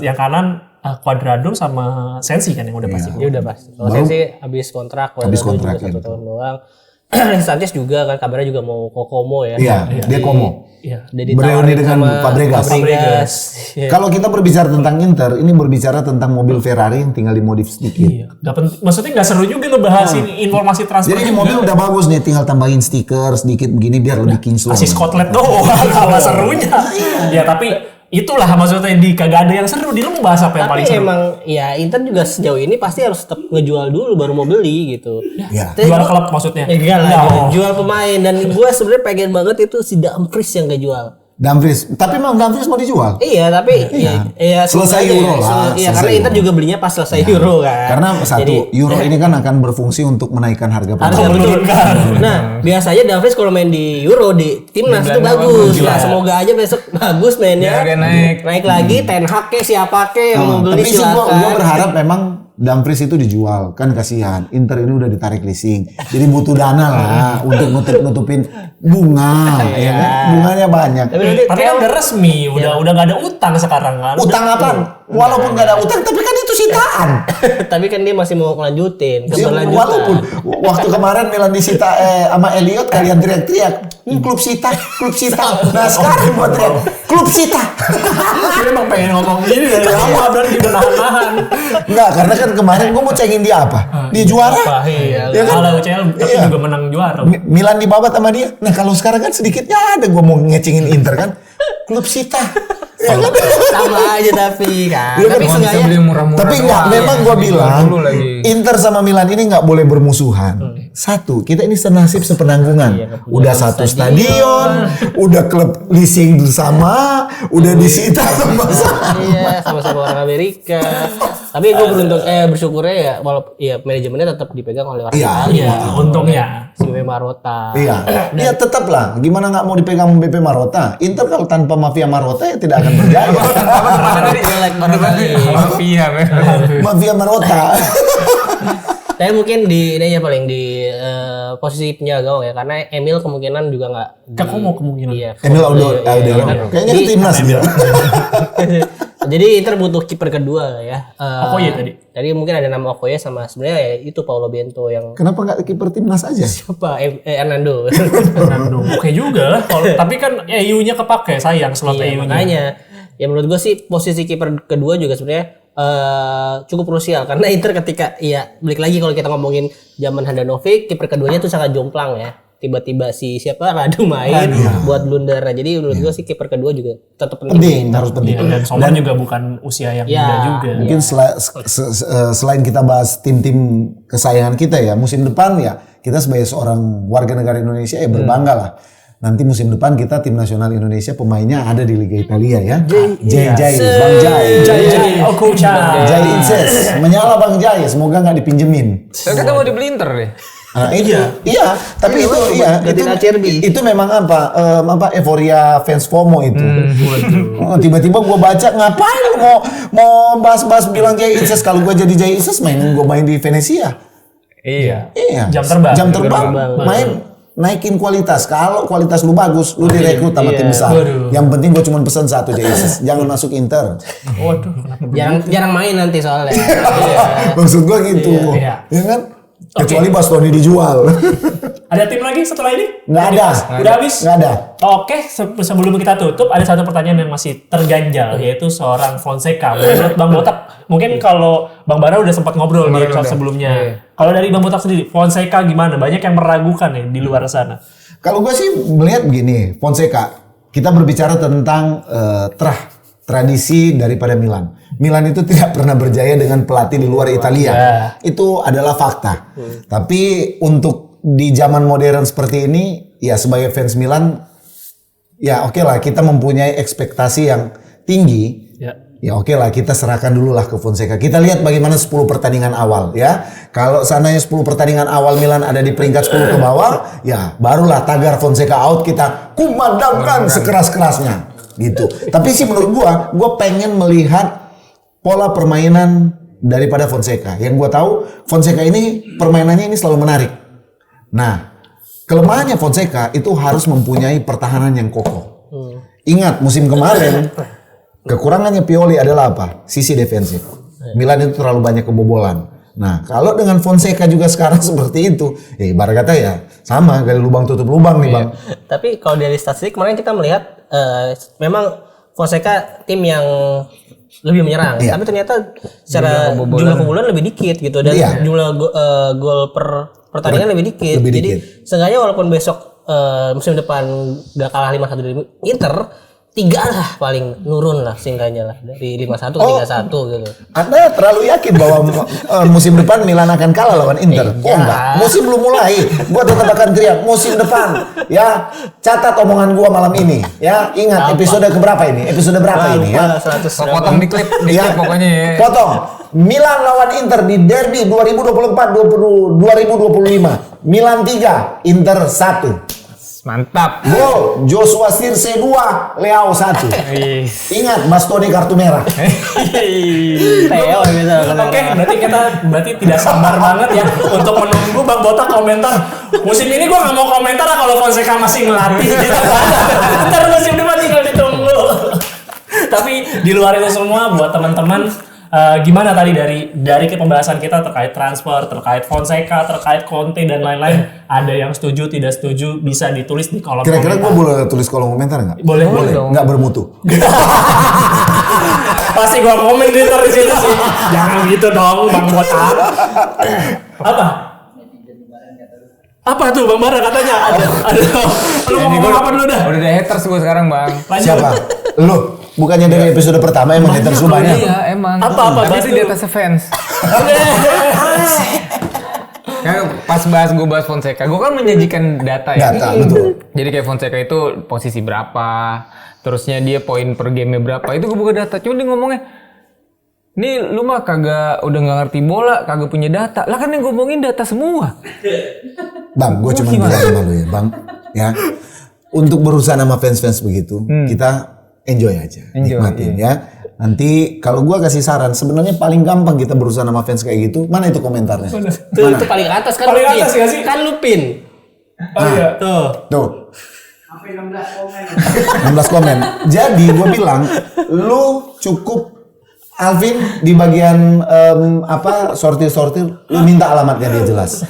yang kanan Cuadrado sama Sensi kan yang udah pasti. Dia udah pasti. Kalau saya sih habis kontrak, Habis kontrak, juga 1 ya, tahun doang. Alexis Sanchez juga kan kabarnya juga mau ke Como ya. Iya, dia Como. Iya. Udah Bereuni ditawarin dengan sama Fabregas. Fabregas. Iya. Kalau kita berbicara tentang Inter, ini berbicara tentang mobil Ferrari yang tinggal dimodif sedikit. Iya. Gak penting, maksudnya nggak seru juga ngebahas ini informasi transfer. Jadi ini mobil udah bagus nih, tinggal tambahin stiker sedikit begini biar lebih kinclong. Asis Kotlet doang, apa serunya? Ya tapi itulah maksudnya kagak ada yang seru. Di lu mau bahas apa yang paling Tapi seru? emang ya Inter juga sejauh ini pasti harus tetap ngejual dulu baru mau beli gitu. Ya. Tapi Jual gua- klub maksudnya? Ya enggak lah, No. jual pemain dan gue sebenarnya pengen banget itu si Dumfries yang gak jual. Dumfries, tapi memang Dumfries mau dijual. Iya tapi ya Selesai semoga aja Euro ya. lah, Iya selesai karena Inter Euro. juga belinya pas selesai Euro kan. Karena satu, Jadi- Euro ini kan akan berfungsi untuk menaikkan harga Harga pemain. betul. menurunkan. Nah, biasanya Dumfries kalau main di Euro di timnas itu bagus. Nah, semoga aja besok bagus mainnya. Harga naik. Naik lagi Ten Hag ke siapa ke yang mau beli Tapi sih gua silakan. berharap memang Dumfries itu dijual, kan kasihan. Inter ini udah ditarik leasing, jadi butuh dana lah untuk nutupin bunga, ya kan? Bunganya banyak. Tapi nanti Tapi kan udah resmi, udah nggak ada utang sekarang kan. Utang apa? Walaupun gak ada utang, tapi kan itu sitaan. tapi kan dia masih mau lanjutin, Ya, keberlanjutan. walaupun waktu kemarin Milan disita sama Elliot kalian teriak-teriak, klub sita, klub sita. Nah sekarang buat teriak, klub sita. Dia emang pengen ngomong gini dari lama berarti udah nahan-nahan. Enggak, karena kan kemarin gue mau cengin dia apa? Dia juara. Apa? Iya. Ya kan? Kalau UCL tapi Iya. juga menang juara. Milan dibabat sama dia. Nah kalau sekarang kan sedikitnya ada gue mau ngecengin Inter kan, klub sita. Ya kan? Sama aja tapi kan. Iya kan? Tapi Cuma bisa seenggaknya beli murah-murah. Tapi enggak, doang. memang gue bilang Dulu lagi. Inter sama Milan ini nggak boleh bermusuhan. Satu, kita ini senasib sepenanggungan. Udah satu stadion, udah klub leasing bersama, udah disita sama-sama. Iya, sama-sama orang Amerika. Tapi gue bersyukurnya ya walaupun ya manajemennya tetap dipegang oleh orang Iya. Italia. Iya, untungnya. Si Pepe Marotta. Iya, iya tetap lah. Gimana nggak mau dipegang BP Marotta? Inter kalau tanpa mafia Marotta ya tidak akan berjaya. Jelek banget. Mafia, Mafia Marotta. Saya mungkin di ini aja paling di posisi penjaga gawang ya, karena Emil kemungkinan juga nggak. Kok mau kemungkinan? Iya. Emil Audero. Kayaknya ke timnas dia. Jadi Inter butuh kiper kedua ya. Okoye tadi. Tadi mungkin ada nama Okoye sama sebenarnya ya itu Paulo Bento yang Kenapa nggak kiper timnas aja? apa Hernando. Fernando. Oke juga lah. Tapi kan EU-nya kepake, sayang slot Iya, EU-nya. makanya ya menurut gue sih posisi kiper kedua juga sebenarnya cukup krusial karena Inter ketika ya balik lagi kalau kita ngomongin zaman Handanovic kiper keduanya tuh sangat jomplang ya. Tiba-tiba si siapa Radu main buat blunder. Jadi menurut gue sih kiper kedua juga tetap penting. Harus penting. Dan Soman juga bukan usia yang muda juga. Mungkin selain kita bahas tim-tim kesayangan kita ya, musim depan ya kita sebagai seorang warga negara Indonesia ya berbangga lah. Nanti musim depan kita tim nasional Indonesia pemainnya ada di Liga Italia ya. Jai, Bang Jai. Okocha. Jai Inces. Menyala Bang Jai, semoga nggak dipinjemin. Saya kata mau dibeli Inter deh. Nah, iya, tapi itu memang apa euforia fans FOMO itu. Tiba-tiba gue baca ngapain lu mau bahas-bahas bilang Jai Inces kalau gue jadi Jai Inces gue main di Venezia. Iya. Jam terbang. Main naikin kualitas. Kalau kualitas lu bagus, lu direkrut sama tim besar. Yang penting gue cuma pesan satu Jai Inces, jangan masuk Inter. Waduh, Jarang main nanti soalnya. Maksud gue gitu, Iya. ya kan? Kecuali Bastoni dijual. Ada tim lagi setelah ini? Nggak ada. Udah habis? Nggak ada. Oke, sebelum kita tutup ada satu pertanyaan yang masih terganjal yaitu seorang Fonseca. Menurut Bang Botak, mungkin kalau Bang Bara udah sempat ngobrol di episode sebelumnya. Kalau dari Bang Botak sendiri, Fonseca gimana? Banyak yang meragukan ya di luar sana. Kalau gue sih melihat begini, Fonseca, kita berbicara tentang tradisi daripada Milan. Milan itu tidak pernah berjaya dengan pelatih di luar Italia. Itu adalah fakta. Tapi untuk di zaman modern seperti ini, ya sebagai fans Milan, ya oke lah kita mempunyai ekspektasi yang tinggi. Ya oke lah kita serahkan dulu lah ke Fonseca. Kita lihat bagaimana 10 pertandingan awal ya. Kalau sananya 10 pertandingan awal Milan ada di peringkat 10 ke bawah, ya barulah tagar Fonseca out kita kumandangkan sekeras-kerasnya gitu. Tapi sih menurut gua pengen melihat pola permainan daripada Fonseca. Yang gua tahu Fonseca ini permainannya ini selalu menarik. Nah, kelemahannya Fonseca itu harus mempunyai pertahanan yang kokoh. Ingat musim kemarin kekurangannya Pioli adalah apa? Sisi defensif. Milan itu terlalu banyak kebobolan. Nah, kalau dengan Fonseca juga sekarang seperti itu, ya ibarat kata ya sama gali lubang tutup lubang nih Bang. Tapi kalau dari statistik kemarin kita melihat memang Fonseca tim yang lebih menyerang, tapi ternyata secara jumlah kebobolan lebih dikit gitu dan jumlah gol per pertandingan lebih dikit. Jadi seenggaknya walaupun besok musim depan gak kalah 5-1 dari Inter, 3 lah paling nurun lah singkatnya lah dari 5-1 ke 3-1 gitu. Anda terlalu yakin bahwa musim depan Milan akan kalah lawan Inter? Enggak. Musim belum mulai. Gua tetap akan teriak musim depan. Ya, catat omongan gua malam ini. Ya, ingat episode keberapa ini? Episode berapa ini ya? Potong di klip pokoknya ya. Potong. Milan lawan Inter di derby 2024-2025. Milan 3, Inter 1. Mantap. Gol Joshua Sirse 2, Leao 1. Ingat Bastoni kartu merah. Theo gitu. Oke, berarti tidak sabar banget ya untuk menunggu Bang Botak komentar. Musim ini gua nggak mau komentar lah kalau Fonseca masih ngelatih gitu. Ntar musim depan tinggal ditunggu. Tapi di luar itu semua buat teman-teman gimana tadi dari pembahasan kita terkait transfer, terkait Fonseca, terkait Conte dan lain-lain, ada yang setuju tidak setuju bisa ditulis di kolom komentar. Kira-kira gue boleh tulis kolom komentar nggak? Boleh. Nggak bermutu. Pasti gua komen di situ sih. Jangan gitu dong Bang Botak. Apa tuh Bang Bara katanya? Ada. Lu mau ngomong apa dulu dah? Udah ada haters gue sekarang Bang. Siapa? Lu? Bukannya dari episode pertama emang haters lu banyak? Iya emang. Apa? Tapi di atas fans. Kan pas gue bahas Fonseca, gue kan menyajikan data ya. Data, betul. Jadi kayak Fonseca itu posisi berapa, terusnya dia poin per game berapa, itu gue buka data. Cuma dia ngomongnya, nih lu mah kagak udah nggak ngerti bola, kagak punya data. Lah kan yang ngomongin data semua. Bang, gue cuma bilang sama lu ya, Bang. Ya, untuk berusaha sama fans-fans begitu, kita enjoy aja, nikmatin ya. Nanti kalau gua kasih saran, sebenarnya paling gampang kita berusaha sama fans kayak gitu. Mana itu komentarnya? Tuh, itu paling atas kan Paling Lupin. atas nggak sih? Kan Lupin. Oh iya. Tuh. Sampai 16 komen. Jadi gue bilang, lu cukup Alvin di bagian sortir, lu minta alamatnya dia jelas.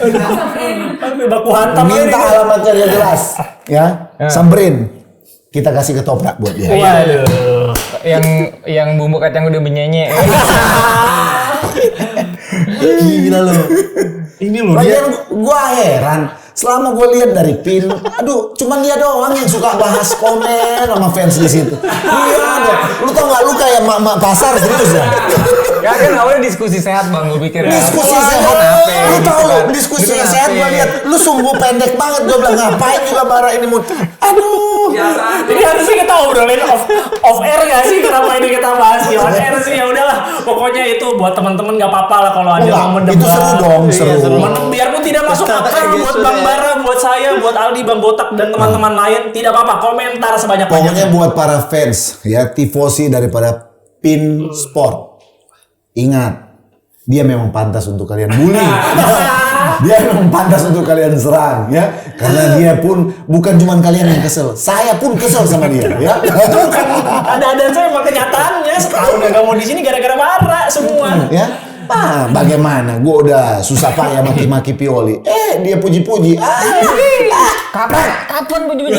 Baku hantam Minta ini. alamatnya dia jelas, ya. Samperin, kita kasih ketoprak buat dia. Waduh. Yang bumbu kacang udah menyenye. Gila lu. Ini loh dia. Lagian gua heran. Selama gue lihat dari pin, aduh, cuman dia doang yang suka bahas komen sama fans di situ. Iya dong. Lu tau nggak, lu kayak mak-mak pasar serius ya? Ya kan awalnya diskusi sehat bang, gue pikir. Diskusi sehat. Lu tau lu, diskusi sehat gue lihat. Lu sungguh pendek banget. Gue bilang ngapain juga bara ini mun. Aduh. Ini harusnya kita obrolin off air nggak sih? Kenapa ini kita bahas di on air sih? Ya udahlah. Pokoknya itu buat teman-teman nggak apa-apa lah kalau ada Enggak, yang mendebat. itu seru dong, seru. Biarpun tidak masuk akal buat Bang Bara, buat saya, buat Aldi, Bang Botak dan teman-teman lain, tidak apa-apa. Komentar sebanyak-banyaknya. Pokoknya buat para fans ya, tifosi daripada Pin Sport. Ingat, dia memang pantas untuk kalian bully. Dia memang pantas untuk kalian serang ya. Karena dia pun bukan cuma kalian yang kesel. Saya pun kesel sama dia ya. Itu bukan ada saya emang kenyataannya. Setahun gak mau di sini gara-gara Bara semua. Ya. Ah, bagaimana? Gue udah susah payah maki-maki Pioli. Dia puji-puji. Kapan baju-baju?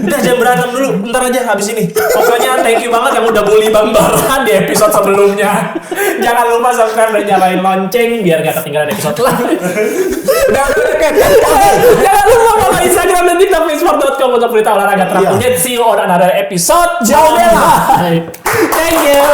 Udah jangan berantem dulu, bentar aja habis ini. Pokoknya thank you banget yang udah bully Bang Bara di episode sebelumnya. Jangan lupa subscribe dan nyalain lonceng biar gak ketinggalan episode lain. Jangan lupa follow Instagram dan TikTok pinsport.com untuk berita olahraga terupdate. See you on another episode. Jauh bela. Thank you.